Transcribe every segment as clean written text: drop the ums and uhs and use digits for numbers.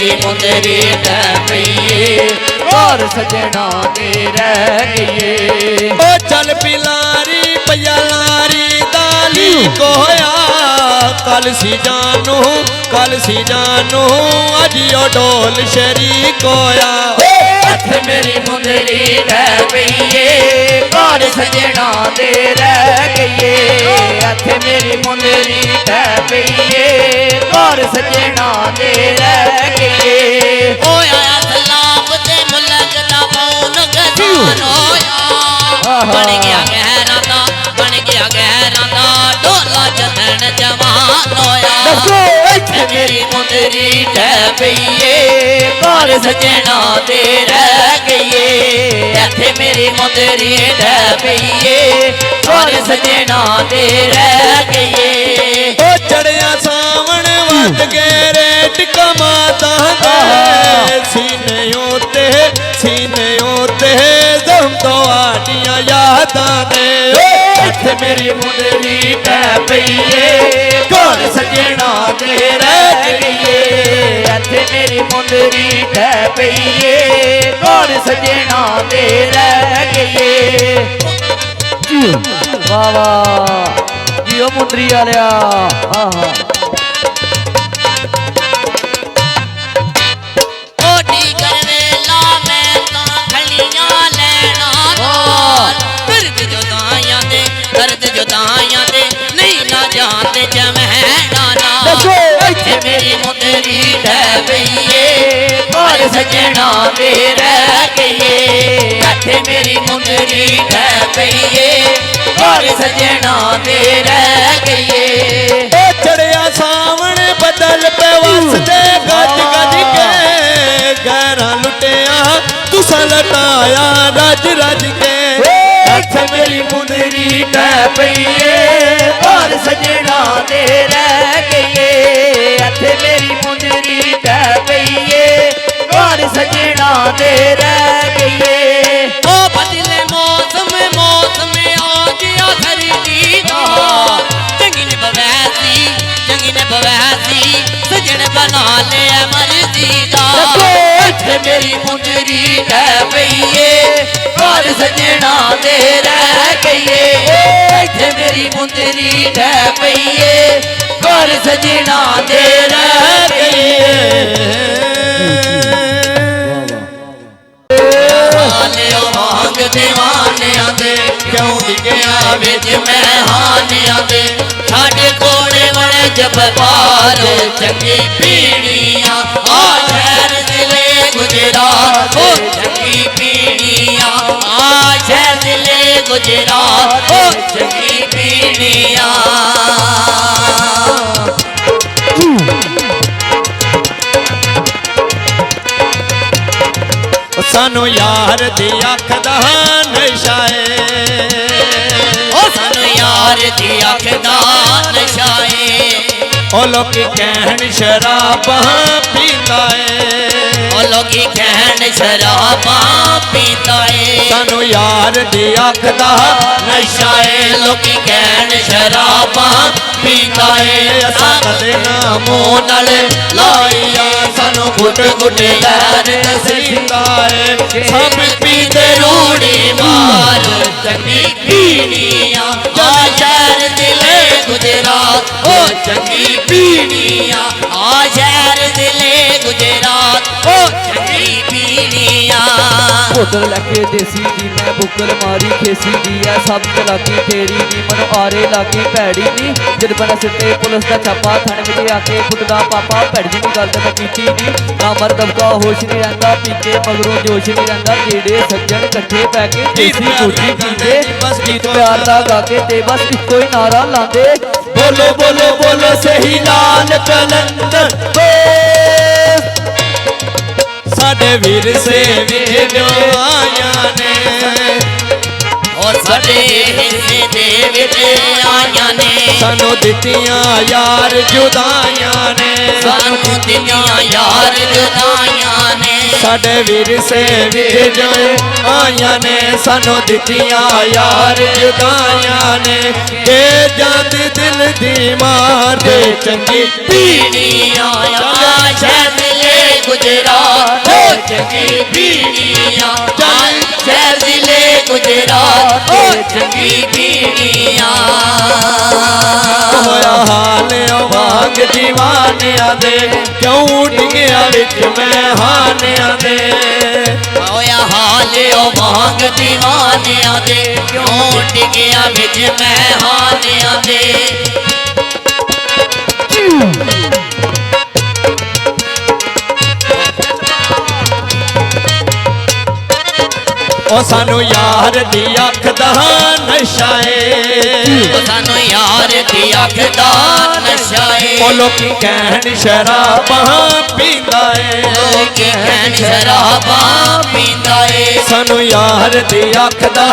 मेरी मुंदरी ढह पईए और सजना दे रह गईए। ओ चल पिलारी पया लारी दाली कोया कल सी जानू अजियो ढोल शरीक होया। हथ मेरी मुंदरी ढह पईए और सजना दे रह गईए। हथ मेरी मुंदरी ढह पईए और सजना दे रह गईए। ओ आया सलाब ते मुलक दा मौन गजान होया बन गया गहरा दा ढोला जतन जवान होया। मेरी मुंदरी ढह पईए और सजना दे रह गईए। हथे मेरी मुंदरी ढह पईए और सजना दे रह गईए। ओ चढ़िया सावन वट गए रेट कमाता सीने उते दम तो आटियां यादां ने। हथ मेरी मुंदरी ढह पईए और सजना दे रह गईए। हथ मेरी मुंदरी ढह पईए और सजना दे रह गईए। वाह वाह जियो मुंदरी वालिया। ओडी करवेला मैं ता खलियां लेना नाल दर्द जुदाइयां दे नहीं ना जानते जमहना नाल। मेरी मुंदरी ढह पईए और सजना दे रह गईए। हथ मेरी मुंदरी ढह पईए और सजना दे रह गईए। ओ चढ़िया सावन बदल पे वसदे गज गज के गैरा लुटिया तुसा लटाया रज रज के। हथ मेरी मुंदरी ढह पईए और सजना दे रह गईए। हथ मेरी मुंदरी ढह पईए और सजना दे रह गईए। ओ बदले मौसम आ गया धरती दा चंगी ने बवैसी सजन बना ले मर्जी दा। मेरी मुंदरी ढह पईए और सजना दे रह गईए। मेरी मुंदरी ढह पईए और सजना दे रह गईए। मांग दीवाने आंदे क्यों डिगया विच मैं हाने आंदे साडे कोड़े बड़े जब्बार चंगी पीड़ियां आ शहर दिले गुजरात ओ चंगी पीड़ियां आ शहर दिले गुजरात ओ चंगी पीड़ियां। सानू यार दी अख दा नशा ए ओ सानू यार दी अख दा नशा ए ओ लोकी कहन शराबां पींदा ए ओ लोकी कहन शराबां पींदा ए सानू यार दी अख दा नशा ए लोकी कहन शराबां पींदा ए असां कदे ना मूंह नाल लाइया सानू गुट गुट लहर दसींदा ए सब पीते रूड़ी मार चंगी पीड़ियां आ शहर दिले गुजरात ओ चंगी पीड़ियां आ शहर दिले गुजरात ओ चंगी पीड़ियां। बोतल लैके देसी दी मैं बुकल मारी खेसी दी है सब चलाकी तेरी नी मनो आरे लागी भैड़ी नी जद बना सिटे पुलिस का छापा थाने में आके पुटदा पापा भैड़ी दी गल तो मैं कीती नी ना मर दबका होश नहीं रहंदा पीके मगरों जोश नहीं रहंदा जेड़े सज्जन इकट्ठे पैके देसी गोजी पींदे बस गीत प्यार दा गाके ते बस इक्को ही नारा लांदे बोलो बोलो बोलो सही लाल कलंदर साडे वीर से विच आया ने और साडे हिस्से दे विच आया ने सानू दित्तियां यार जुदाइयां ने सानू दित्तियां यार जुदाइयां ने साडे वीर से विच आया ने सानू दित्तियां यार जुदाइयां ने के जांदी दिल दी मार दे चंगी पीड़ियां आ शहर दिले गुजरात ओ चंगी बीड़ियां चल शहर जिले गुजरात ओ चंगी बीड़ियां होया हाल वांग दीवानिया दे क्यों डिगिया विच मैं हानिया दे होया हाल वांग दीवानिया दे क्यों डिगिया विच मैं हानिया दे ओ सानू यार दी अख दा नशा ओ सानू यार दी अख दा नशा है ओ लोकी कहन शराबां पींदा है लोकी कहन शराबां पींदा है सानू यार दी अख दा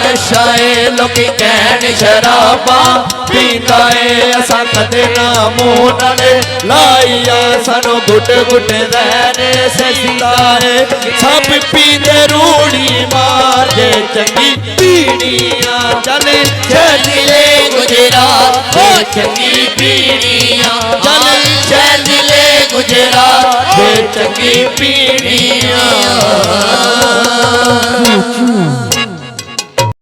नशा है लोकी कहन शराबां पींदा है असां कदे ना मूंह नाल लाइया सानू गुट गुट रहने ससीदा है सब पींदे रूड़ी मार दे चंगी बीड़ियां चले चले गुजरात ओ चंगी बीड़ियां चल चले गुजरात दे चंगी बीड़ियां